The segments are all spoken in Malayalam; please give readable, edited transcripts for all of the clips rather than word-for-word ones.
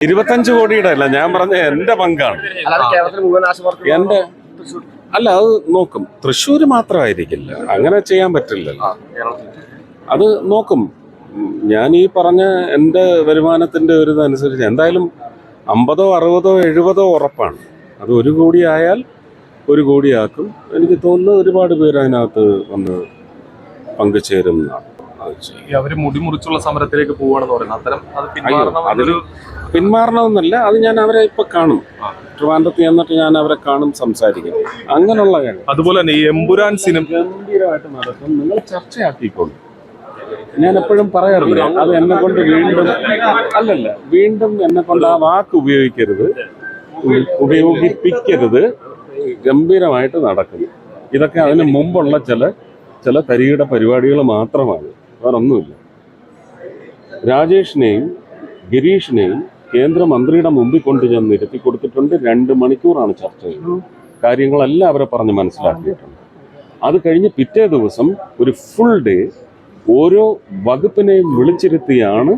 25 കോടിയുടെ അല്ല, ഞാൻ പറഞ്ഞ എന്റെ പങ്കാണ്. എന്റെ അല്ല, അത് നോക്കും. തൃശ്ശൂർ മാത്രമായിരിക്കില്ല, അങ്ങനെ ചെയ്യാൻ പറ്റില്ല. അത് നോക്കും. ഞാൻ ഈ പറഞ്ഞ എൻ്റെ വരുമാനത്തിന്റെ ഒരു ഇതനുസരിച്ച് എന്തായാലും 50, 60, 70 ഉറപ്പാണ്. അത് 1 കോടി ആയാൽ 1 കോടിയാക്കും. എനിക്ക് തോന്നുന്നു ഒരുപാട് പേര് അതിനകത്ത് വന്ന് പങ്കുചേരും. അവര് മുടിമുറിച്ചുള്ള സമരത്തിലേക്ക് പോവാണെന്ന് പറയുന്നത്. അതിൽ പിന്മാറണമെന്നല്ല, അത് ഞാൻ അവരെ ഇപ്പൊ കാണും. ട്രിവാൻഡ്രത്ത് ചെന്നിട്ട് ഞാൻ അവരെ കാണും, സംസാരിക്കും. അങ്ങനെയുള്ള കാര്യം. അതുപോലെ തന്നെ ഈ എമ്പുരാൻ സിനിമ ഗംഭീരമായിട്ട് നടക്കും. നിങ്ങൾ ചർച്ചയാക്കിക്കോളൂ. ഞാൻ എപ്പോഴും പറയാറില്ല, അത് എന്നെ കൊണ്ട് വീണ്ടും എന്നെ കൊണ്ട് ആ വാക്ക് ഉപയോഗിപ്പിക്കരുത്. ഗംഭീരമായിട്ട് നടക്കും. ഇതൊക്കെ അതിന് മുമ്പുള്ള ചില തരികിട പരിപാടികൾ മാത്രമാണ്, വേറൊന്നുമില്ല. രാജേഷിനെയും ഗിരീഷിനെയും കേന്ദ്രമന്ത്രിയുടെ മുമ്പിൽ കൊണ്ടുചെന്ന് ഇരുത്തി കൊടുത്തിട്ടുണ്ട്. 2 മണിക്കൂറാണ് ചർച്ച ചെയ്തത്. കാര്യങ്ങളെല്ലാം അവരെ പറഞ്ഞ് മനസ്സിലാക്കിയിട്ടുണ്ട്. അത് കഴിഞ്ഞ് പിറ്റേ ദിവസം ഒരു ഫുൾ ഡേ ഓരോ വകുപ്പിനെയും വിളിച്ചിരുത്തിയാണ്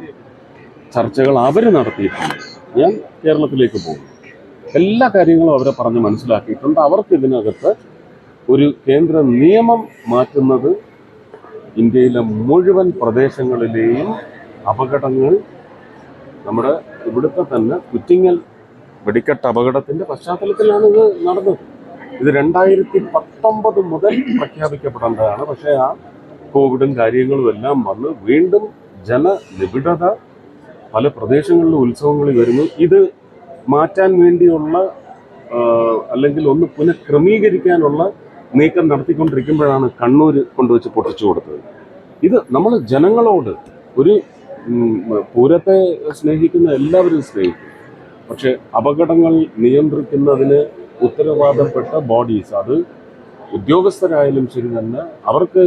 ചർച്ചകൾ അവർ നടത്തിയിട്ടുണ്ട്. ഞാൻ കേരളത്തിലേക്ക് പോകും. എല്ലാ കാര്യങ്ങളും അവരെ പറഞ്ഞ് മനസ്സിലാക്കിയിട്ടുണ്ട്. അവർക്ക് ഇതിനകത്ത് ഒരു കേന്ദ്ര നിയമം മാറ്റുന്നത് ഇന്ത്യയിലെ മുഴുവൻ പ്രദേശങ്ങളിലെയും അപകടങ്ങൾ, നമ്മുടെ ഇവിടുത്തെ തന്നെ കുറ്റിങ്ങൽ വെടിക്കെട്ട് അപകടത്തിന്റെ പശ്ചാത്തലത്തിലാണ് ഇത് നടന്നത്. ഇത് 2019 മുതൽ പ്രഖ്യാപിക്കപ്പെടേണ്ടതാണ്. പക്ഷേ ആ കോവിഡും കാര്യങ്ങളും എല്ലാം വന്ന് വീണ്ടും ജനനിബിഡത പല പ്രദേശങ്ങളിലും ഉത്സവങ്ങളിൽ വരുന്നു. ഇത് മാറ്റാൻ വേണ്ടിയുള്ള അല്ലെങ്കിൽ ഒന്ന് പുനഃക്രമീകരിക്കാനുള്ള നീക്കം നടത്തിക്കൊണ്ടിരിക്കുമ്പോഴാണ് കണ്ണൂർ കൊണ്ടുവച്ച് പൊട്ടിച്ചു കൊടുത്തത്. ഇത് നമ്മൾ ജനങ്ങളോട് ഒരു പൂരത്തെ സ്നേഹിക്കുന്ന എല്ലാവരും സ്നേഹിക്കും. പക്ഷെ അപകടങ്ങൾ നിയന്ത്രിക്കുന്നതിന് ഉത്തരവാദപ്പെട്ട ബോഡീസ്, അത് ഉദ്യോഗസ്ഥരായാലും ശരി തന്നെ, അവർക്ക്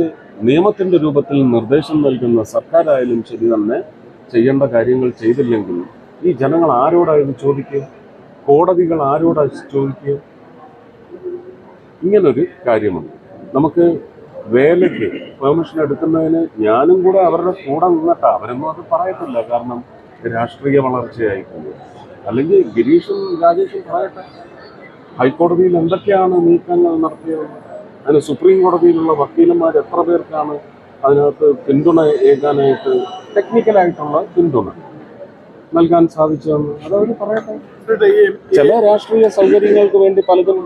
നിയമത്തിന്റെ രൂപത്തിൽ നിർദ്ദേശം നൽകുന്ന സർക്കാരായാലും ശരി തന്നെ ചെയ്യേണ്ട കാര്യങ്ങൾ ചെയ്തില്ലെങ്കിൽ ഈ ജനങ്ങൾ ആരോടായത് ചോദിക്കുക? കോടതികൾ ആരോടാ ചോദിക്കുക? ഇങ്ങനൊരു കാര്യമുണ്ട്. നമുക്ക് വേലയ്ക്ക് പെർമിഷൻ എടുക്കുന്നതിന് ഞാനും കൂടെ അവരുടെ കൂടെ നിന്നിട്ടാ. അവരൊന്നും അത് പറയത്തില്ല, കാരണം രാഷ്ട്രീയ വളർച്ചയായിട്ടുണ്ട്. അല്ലെങ്കിൽ ഗിരീഷും രാജേഷും പറയട്ടെ, ഹൈക്കോടതിയിൽ എന്തൊക്കെയാണ് നീക്കങ്ങൾ നടത്തിയത്, അതിന് സുപ്രീം കോടതിയിലുള്ള വക്കീലന്മാർ എത്ര പേർക്കാണ് അതിനകത്ത് പിന്തുണ ഏകാനായിട്ട്, ടെക്നിക്കലായിട്ടുള്ള പിന്തുണ നൽകാൻ സാധിച്ചതെന്ന് അതവർ പറയട്ടെ. ചില രാഷ്ട്രീയ സൗകര്യങ്ങൾക്ക് വേണ്ടി പലതും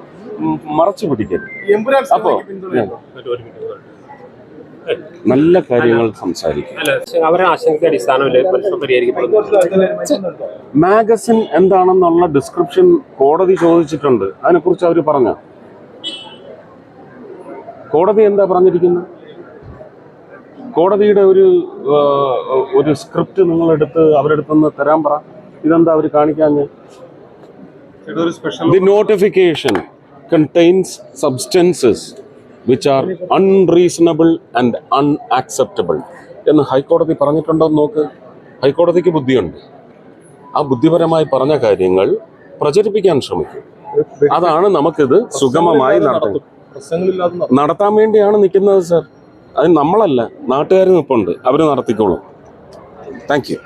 മറച്ചു പിടിക്കരുത്. അപ്പോ നല്ല കാര്യങ്ങൾ സംസാരിക്കും. മാഗസിൻ എന്താണെന്നുള്ള ഡിസ്ക്രിപ്ഷൻ കോടതി ചോദിച്ചിട്ടുണ്ട്. അതിനെക്കുറിച്ച് അവർ പറഞ്ഞ കോടതി എന്താ പറഞ്ഞിരിക്കുന്നത്? കോടതിയുടെ ഒരു സ്ക്രിപ്റ്റ് നിങ്ങളെടുത്ത് അവരെടുത്തുനിന്ന് തരാൻ പറ. ഇതെന്താ അവർ കാണിക്കാഞ്ഞ്? The notification contains substances which are unreasonable and unacceptable എന്ന് ഹൈക്കോടതി പറഞ്ഞിട്ടുണ്ടോ എന്ന് നോക്ക്. ഹൈക്കോടതിക്ക് ബുദ്ധിയുണ്ട്. ആ ബുദ്ധിപരമായി പറഞ്ഞ കാര്യങ്ങൾ പ്രചരിപ്പിക്കാൻ ശ്രമിക്കും. അതാണ് നമുക്കിത് സുഗമമായി നടത്താൻ വേണ്ടിയാണ് നിൽക്കുന്നത് സർ. അത് നമ്മളല്ല, നാട്ടുകാർ നിൽപ്പുണ്ട്, അവർ നടത്തിക്കോളും. Thank you.